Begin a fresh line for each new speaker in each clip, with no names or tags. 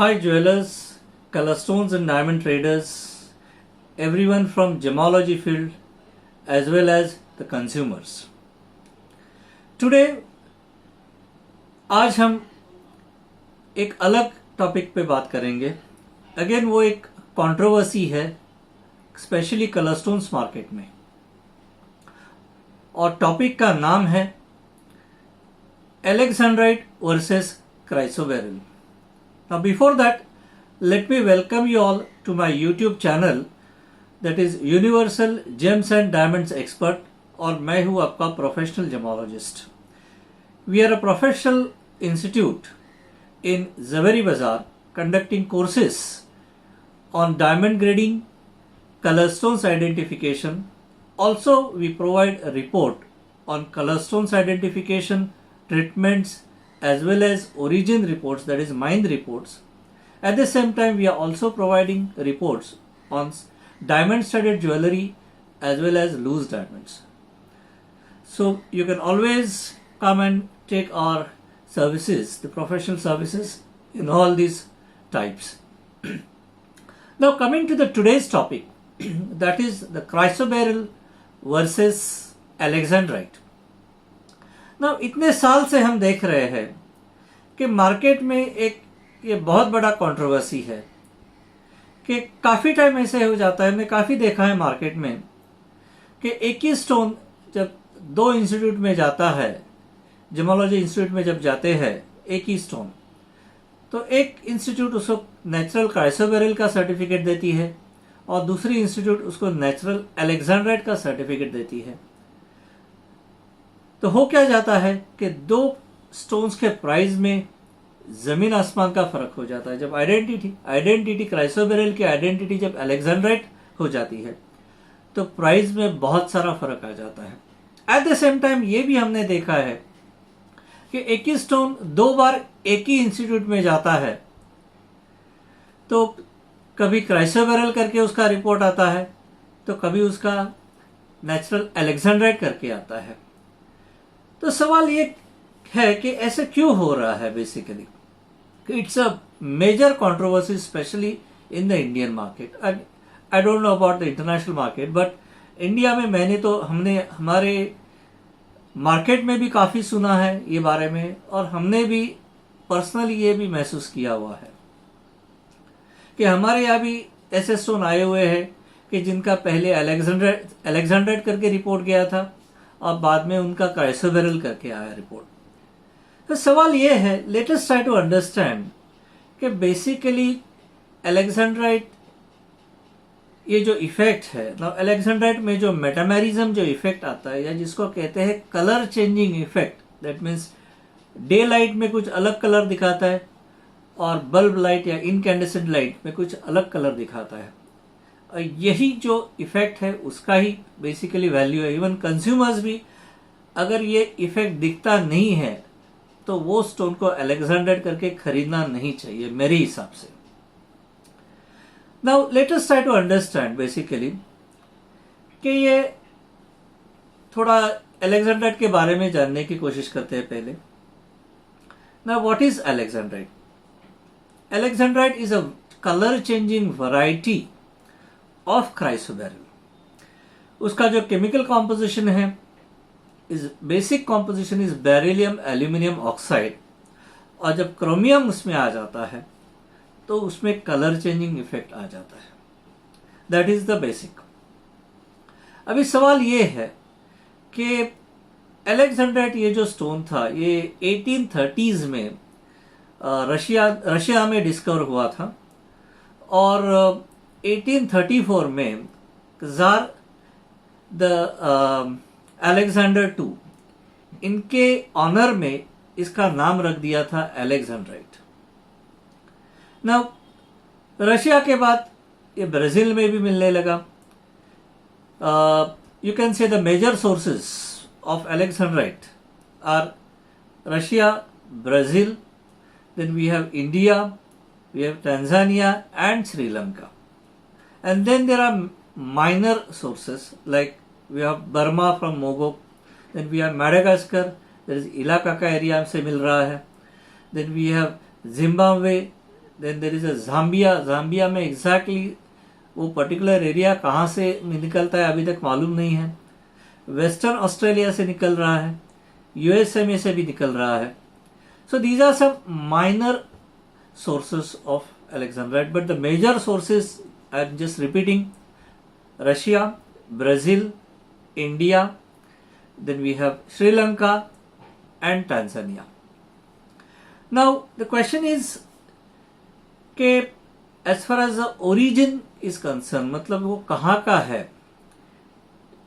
Hi jewelers, color stones and diamond traders, everyone from gemology field as well as the consumers. Today आज हम एक अलग topic पे बात करेंगे. अगेन वो एक कंट्रोवर्सी है स्पेशली कलर स्टोन्स मार्केट में, और टॉपिक का नाम है Alexandrite versus Chrysoberyl. Now before that, let me welcome you all to my YouTube channel, that is Universal Gems and Diamonds Expert, और मैं हूँ आपका professional gemmologist. We are a professional institute in Zaveri Bazaar conducting courses on diamond grading, color stones identification. Also, we provide a report on color stones identification, treatments, as well as origin reports, that is mine reports. At the same time, we are also providing reports on diamond studded jewelry as well as loose diamonds. So you can always come and take our services, the professional services in all these types. Now coming to the today's topic, that is the Chrysoberyl versus Alexandrite. Now इतने साल से हम देख रहे हैं कि market में एक ये बहुत बड़ा कंट्रोवर्सी है कि काफ़ी टाइम ऐसे हो जाता है, मैं काफ़ी देखा है मार्केट में कि एक ही स्टोन जब दो इंस्टीट्यूट में जाता है, जेमोलॉजी इंस्टीट्यूट में जब जाते हैं एक ही स्टोन, तो एक इंस्टीट्यूट उसको नेचुरल क्राइसोबेरिल का सर्टिफिकेट देती है और दूसरी इंस्टीट्यूट उसको नेचुरल अलेक्जेंड्राइट का सर्टिफिकेट देती है. तो हो क्या जाता है कि दो स्टोन्स के प्राइस में जमीन आसमान का फर्क हो जाता है. जब आइडेंटिटी क्राइसोबेरिल की आइडेंटिटी जब अलेक्जेंड्राइट हो जाती है तो प्राइस में बहुत सारा फर्क आ जाता है. एट द सेम टाइम ये भी हमने देखा है कि एक ही स्टोन दो बार एक ही इंस्टीट्यूट में जाता है, तो कभी क्राइसोबेरिल करके उसका रिपोर्ट आता है तो कभी उसका नेचुरल अलेक्जेंड्राइट करके आता है. तो सवाल ये है कि ऐसे क्यों हो रहा है. Basically it's a major controversy specially in the Indian market. I don't know about the international market, but India में मैंने तो हमने हमारे मार्केट में भी काफ़ी सुना है ये बारे में, और हमने भी पर्सनली ये भी महसूस किया हुआ है कि हमारे यहाँ भी ऐसे स्टोन आए हुए हैं कि जिनका पहले अलेक्जेंड्राइट करके रिपोर्ट गया था और बाद में उनका क्राइसोबेरिल करके आया रिपोर्ट. तो सवाल ये है, let us try to understand कि बेसिकली अलेक्जेंड्राइट ये जो इफेक्ट है ना, अलेक्जेंड्राइट में जो मेटामेरिज्म जो इफेक्ट आता है, या जिसको कहते हैं colour changing effect, that means day light में कुछ अलग कलर दिखाता है और बल्ब लाइट या इनकैंडेसेंट लाइट में कुछ अलग कलर दिखाता है. यही जो इफेक्ट है उसका ही बेसिकली वैल्यू है. इवन कंज्यूमर्स भी अगर ये इफेक्ट दिखता नहीं है तो वो स्टोन को अलेक्जेंड्राइट करके खरीदना नहीं चाहिए मेरे हिसाब से. Now let us try to understand basically कि ये थोड़ा अलेक्जेंड्राइट के बारे में जानने की कोशिश करते हैं पहले. Now what is alexandrite? Alexandrite is a colour changing variety of chrysoberyl. उसका जो केमिकल कॉम्पोजिशन है, is basic composition is beryllium aluminium oxide, और जब क्रोमियम उसमें आ जाता है तो उसमें कलर चेंजिंग इफेक्ट आ जाता है. That is the basic. अभी सवाल ये है कि अलेक्जेंड्राइट ये जो स्टोन था ये 1830s में रशिया में डिस्कवर हुआ था, और 1834 में जार द अलेक्जेंडर II इनके ऑनर में इसका नाम रख दिया था अलेक्जेंड्राइट. नाउ रशिया के बाद ये ब्राजील में भी मिलने लगा. You can say the major sources of alexandrite are Russia, Brazil, then we have India, we have Tanzania and Sri Lanka, and then there are minor sources like we have Burma from Mogok, then we have Madagascar, there is Ilakaka area से मिल रहा है, then we have Zimbabwe, then there is a Zambia. Zambia में exactly वो particular area कहाँ से निकलता है अभी तक मालूम नहीं है। वेस्टर्न ऑस्ट्रेलिया से निकल रहा है, यूएसए में से भी निकल रहा है। So these are some minor sources of alexandrite, but the major sources, I am just repeating, Russia, Brazil, India, then we have Sri Lanka and Tanzania. Now the question is कि as far as the origin is concerned, मतलब वो कहाँ का है।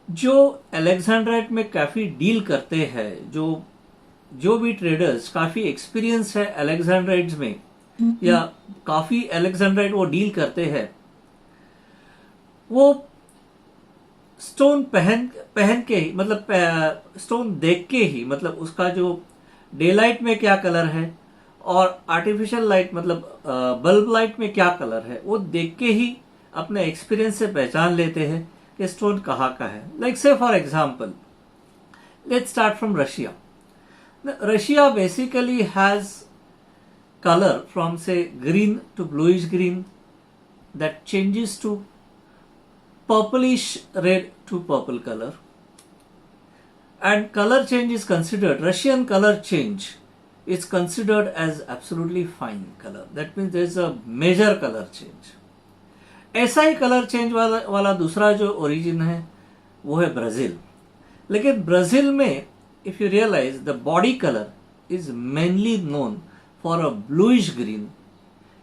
जो alexandrite में काफ़ी deal करते हैं, जो भी ट्रेडर्स काफ़ी एक्सपीरियंस है अलेक्जेंड्राइट्स में, या काफी अलेक्जेंड्राइट वो डील करते हैं, वो स्टोन पहन के ही, मतलब स्टोन देख के ही, मतलब उसका जो डे लाइट में क्या कलर है और आर्टिफिशियल लाइट मतलब बल्ब लाइट में क्या कलर है, वो देख के ही अपने एक्सपीरियंस से पहचान लेते हैं कि स्टोन कहाँ का है। लाइक से for example, let's start from Russia. Russia basically has color from say green to bluish green that changes to purplish red to purple color, and color change is considered, Russian color change is considered as absolutely fine color. That means there is a major color change. ऐसा ही colour change वाला दूसरा जो origin है वो है Brazil. लेकिन Brazil में if you realize the body colour is mainly known for a bluish green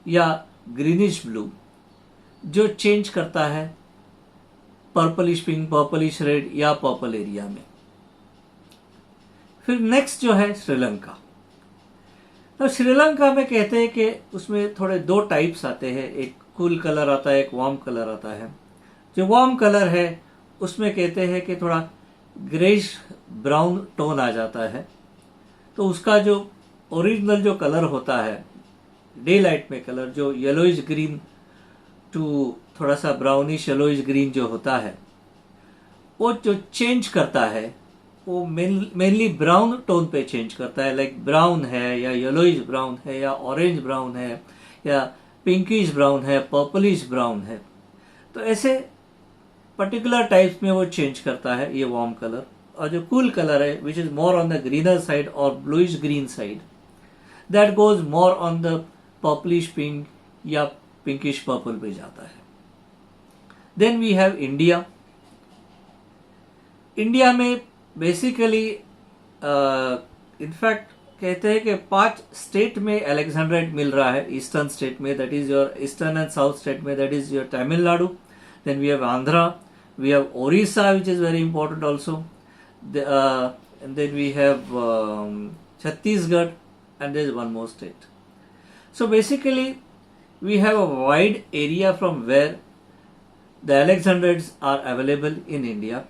या ग्रीनिश ब्लू, जो चेंज करता है पर्पलिश पिंक, पर्पलिश रेड या पर्पल एरिया में। फिर नेक्स्ट जो है श्रीलंका। तो श्रीलंका में कहते हैं कि उसमें थोड़े दो टाइप्स आते हैं, एक कूल कलर आता है, एक वार्म कलर आता है। जो वार्म कलर है उसमें कहते हैं कि थोड़ा ग्रेश ब्राउन टोन आ जाता है, तो उसका जो ओरिजिनल जो कलर होता है डे लाइट में कलर, जो येलोइश ग्रीन टू थोड़ा सा ब्राउनिश येलोइश ग्रीन जो होता है, वो जो चेंज करता है वो मेनली ब्राउन टोन पे चेंज करता है। लाइक ब्राउन है या येलोइश ब्राउन है या ऑरेंज ब्राउन है या पिंकिश ब्राउन है, पर्पलिश ब्राउन है, तो ऐसे पर्टिकुलर टाइप्स में वो चेंज करता है ये वार्म कलर। और जो कूल कलर है which is more on the greener side और bluish green side, that goes more on the purplish pink या पिंकिश पर्पल पे जाता है। Then we have India. India में बेसिकली इनफैक्ट कहते हैं कि 5 स्टेट में अलेक्जेंड्राइट मिल रहा है। ईस्टर्न स्टेट में, that is your eastern and south state में, that is your Tamil Nadu, then we have Andhra, we have Odisha which is very important also, and then we have Chhattisgarh, and there is one more state. So basically we have a wide area from where the Alexandrites are available in India,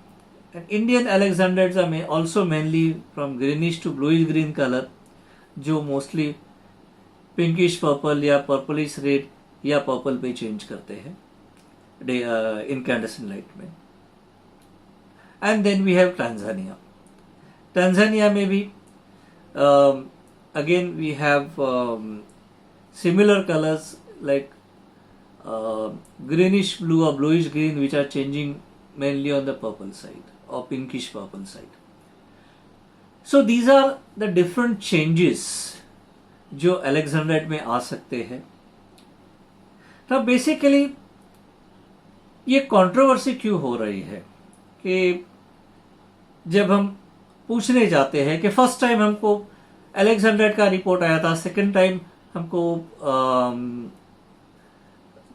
and Indian Alexandrites are also mainly from greenish to bluish green color, जो mostly pinkish purple या purplish red या purple पे change करते हैं incandescent light में। And then we have Tanzania. Tanzania में भी again we have similar colors like greenish blue or bluish green, which are changing mainly on the purple side or pinkish purple side. So these are the different changes जो alexandrite में आ सकते हैं। तो basically ये controversy क्यों हो रही है कि जब हम पूछने जाते हैं कि फर्स्ट टाइम हमको अलेक्जेंड्राइट का रिपोर्ट आया था, सेकंड टाइम हमको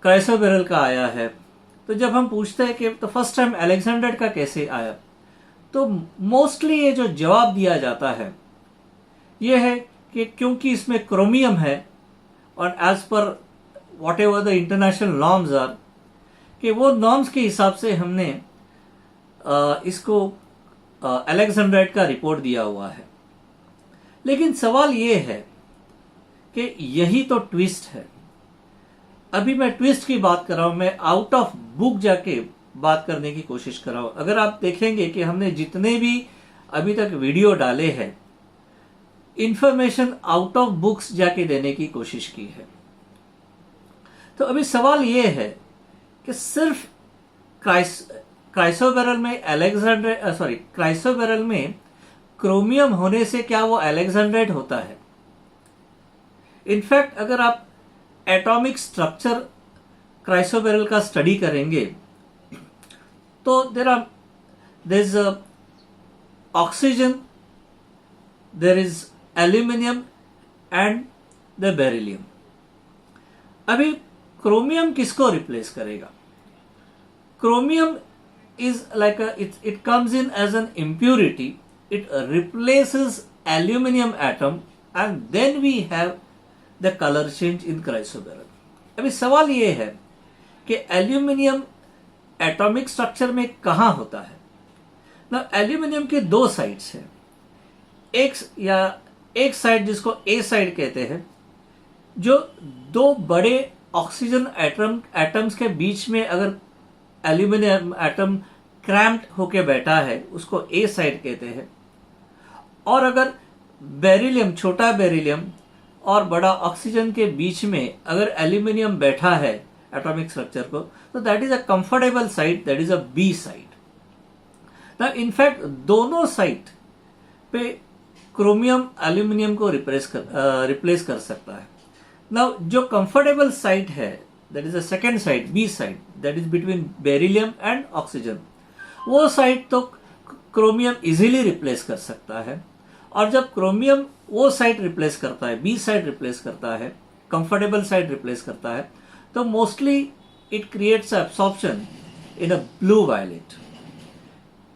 क्राइसोबेरल का आया है, तो जब हम पूछते हैं कि तो फर्स्ट टाइम अलेक्जेंड्राइट का कैसे आया, तो मोस्टली ये जो जवाब दिया जाता है ये है कि क्योंकि इसमें क्रोमियम है और as per whatever the international norms are, कि वो नॉर्म्स के हिसाब से हमने इसको अलेक्जेंड्राइट का रिपोर्ट दिया हुआ है। लेकिन सवाल ये है कि यही तो ट्विस्ट है। अभी मैं ट्विस्ट की बात कर रहा हूं, मैं आउट ऑफ बुक जाके बात करने की कोशिश कर रहा हूं। अगर आप देखेंगे कि हमने जितने भी अभी तक वीडियो डाले हैं, इंफॉर्मेशन आउट ऑफ बुक्स जाके देने की कोशिश की है। तो अभी सवाल ये है कि सिर्फ क्राइसोबेरल में क्राइसोबेरल में क्रोमियम होने से क्या वो अलेक्जेंड्राइट होता है? इनफैक्ट अगर आप एटॉमिक स्ट्रक्चर क्राइसोबेरल का स्टडी करेंगे तो there is oxygen, there is aluminium and the beryllium. अभी क्रोमियम किसको रिप्लेस करेगा? Chromium is like it comes in as an impurity, it replaces aluminum atom and then we have the color change in chrysoberyl। अभी सवाल ये है कि aluminium atomic structure में कहाँ होता है ना? एल्यूमिनियम के दो साइड्स हैं। एक साइड जिसको ए साइड कहते हैं, जो दो बड़े ऑक्सीजन एटम्स के बीच में अगर एल्यूमिनियम एटम क्रैम्प्ड होके बैठा है उसको ए साइड कहते हैं। और अगर बेरिलियम, छोटा बेरिलियम और बड़ा ऑक्सीजन के बीच में अगर एल्यूमिनियम बैठा है एटॉमिक स्ट्रक्चर को, तो that is a comfortable side, that is a B side. ना इनफैक्ट दोनों साइड पे क्रोमियम एल्यूमिनियम को रिप्लेस कर सकता है। ना जो कंफर्टेबल साइड है that is a second side, B side, that is between beryllium and oxygen, वो साइड तो क्रोमियम इजीली रिप्लेस कर सकता है। और जब क्रोमियम वो साइड रिप्लेस करता है, बी साइड रिप्लेस करता है, कंफर्टेबल साइड रिप्लेस करता है, तो mostly it creates absorption in a blue violet.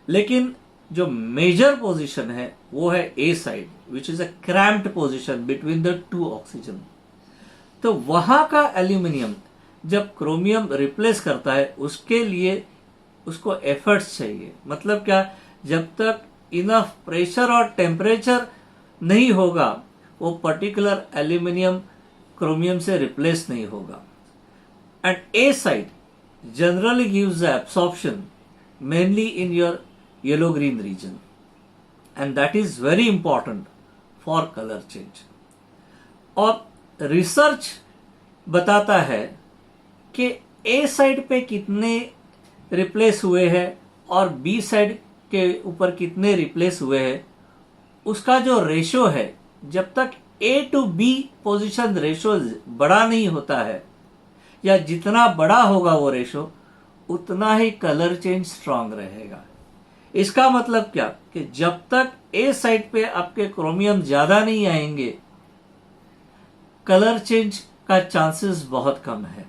लेकिन जो मेजर पोजीशन है वो है A side, which is a cramped position between the two oxygen. तो वहां का एल्यूमिनियम जब क्रोमियम रिप्लेस करता है उसके लिए उसको एफर्ट्स चाहिए। मतलब क्या? जब तक इनफ प्रेशर और टेम्परेचर नहीं होगा वो पर्टिकुलर एल्यूमिनियम क्रोमियम से रिप्लेस नहीं होगा। And A side generally gives the absorption mainly in your yellow green region, and that is very important for colour change. और रिसर्च बताता है कि ए साइड पे कितने रिप्लेस हुए हैं और बी साइड के ऊपर कितने रिप्लेस हुए हैं, उसका जो रेशो है, जब तक ए टू बी पोजीशन रेशो बड़ा नहीं होता है, या जितना बड़ा होगा वो रेशो उतना ही कलर चेंज स्ट्रांग रहेगा। इसका मतलब क्या कि जब तक ए साइड पे आपके क्रोमियम ज्यादा नहीं आएंगे, कलर चेंज का चांसेस बहुत कम है।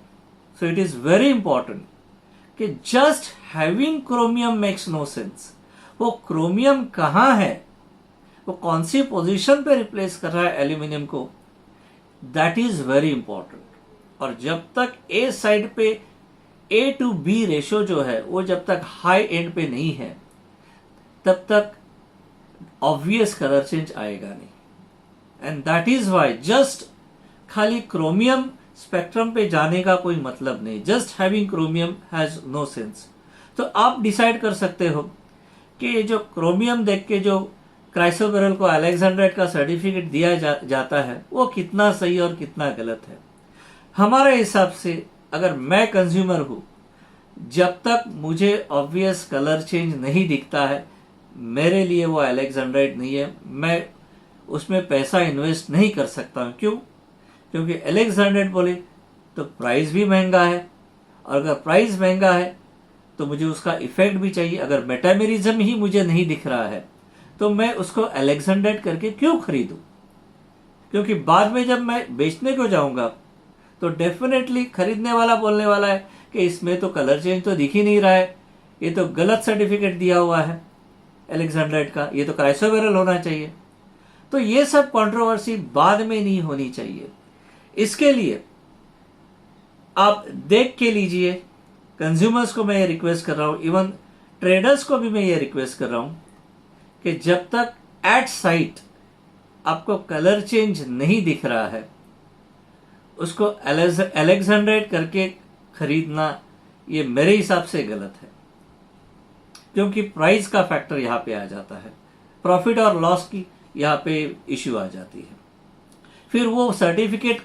So it is very important कि just having chromium makes no sense. वो क्रोमियम कहाँ है, वो कौन सी पोजीशन पे रिप्लेस कर रहा है एल्यूमिनियम को, दैट इज वेरी इंपॉर्टेंट। और जब तक ए साइड पे ए टू बी रेशो जो है वो जब तक हाई एंड पे नहीं है, तब तक ऑब्वियस कलर चेंज आएगा नहीं। And that is why just खाली क्रोमियम स्पेक्ट्रम पे जाने का कोई मतलब नहीं। Just having chromium has no sense. तो आप डिसाइड कर सकते हो कि ये जो क्रोमियम देख के जो क्राइसोबेरल को अलेक्जेंड्राइट का सर्टिफिकेट दिया जाता है वो कितना सही और कितना गलत है। हमारे हिसाब से अगर मैं कंज्यूमर हूं, जब तक मुझे ऑब्वियस कलर चेंज नहीं दिखता है, मेरे लिए वो अलेक्जेंड्राइट नहीं है। मैं उसमें पैसा इन्वेस्ट नहीं कर सकता हूं। क्यों? क्योंकि अलेक्जेंड्राइट बोले तो प्राइस भी महंगा है, और अगर प्राइस महंगा है तो मुझे उसका इफेक्ट भी चाहिए। अगर मेटामेरिज्म ही मुझे नहीं दिख रहा है तो मैं उसको अलेक्जेंड्राइट करके क्यों खरीदूं? क्योंकि बाद में जब मैं बेचने को जाऊंगा तो डेफिनेटली खरीदने वाला बोलने वाला है कि इसमें तो कलर चेंज तो दिख ही नहीं रहा है, ये तो गलत सर्टिफिकेट दिया हुआ है अलेक्जेंड्राइट का, ये तो क्राइसोबेरल होना चाहिए। तो ये सब कंट्रोवर्सी बाद में नहीं होनी चाहिए। इसके लिए आप देख के लीजिए। कंज्यूमर्स को मैं ये रिक्वेस्ट कर रहा हूं, इवन ट्रेडर्स को भी मैं ये रिक्वेस्ट कर रहा हूं कि जब तक एट साइट आपको कलर चेंज नहीं दिख रहा है, उसको अलेक्जेंड्राइट करके खरीदना ये मेरे हिसाब से गलत है। क्योंकि प्राइस का फैक्टर यहां पे आ जाता है, प्रॉफिट और लॉस की यहां पे इश्यू आ जाती है। फिर वो सर्टिफिकेट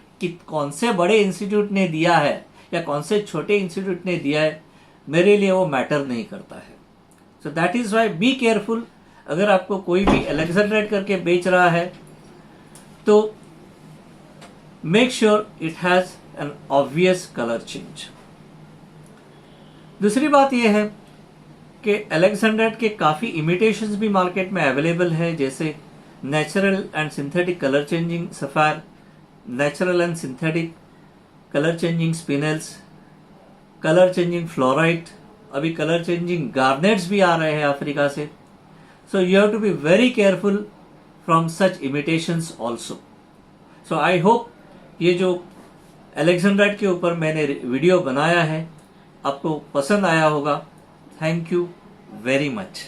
कौन से बड़े इंस्टीट्यूट ने दिया है या कौन से छोटे इंस्टीट्यूट ने दिया है, मेरे लिए वो मैटर नहीं करता है। So that is why be careful. अगर आपको कोई भी अलेक्जेंड्राइट करके बेच रहा है तो make sure it has an obvious colour change. दूसरी बात यह है कि अलेक्जेंड्राइट के काफ़ी इमिटेशंस भी मार्केट में अवेलेबल है, जैसे natural and synthetic colour changing sapphire, natural and synthetic colour changing spinels, colour changing fluorite, अभी कलर चेंजिंग गार्नेट्स भी आ रहे हैं अफ्रीका से। So you have to be very careful from such imitations also. So I hope ये जो alexandrite के ऊपर मैंने वीडियो बनाया है आपको पसंद आया होगा। Thank you very much.